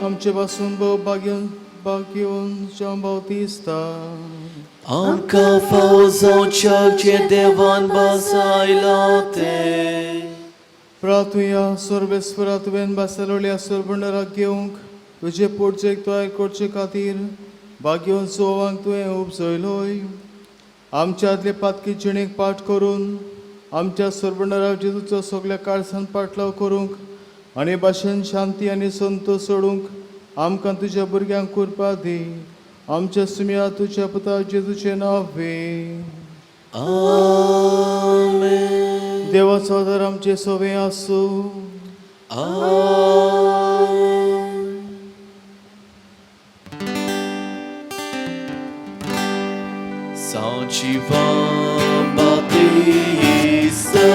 आमचे पासून भाग्यवन Jean Bautista. Amka fawzonchak devan basailate. Pratuya sorbespera tuven basalolya sorbundara घेवंक तुझे पोटचे तयार करचे खातीर भाग्यवन सोवांक तुवें उपसयलोय. आमच्यातले पातकी जिणेक पाठ करून आमच्या सोrbundara जेजूचो सगळ्या काळसान पाटलाव करूंक आनी भाशेन शांती आनी संतोष सोडूंक आमकां तुज्या भुरग्यांक कृपा दी. आमच्या सुम्या तुज्या पुता जेजूचे नांवे. Amen. देवाचो आदार आमचे सोबे आसूं. Amen. São João Batista.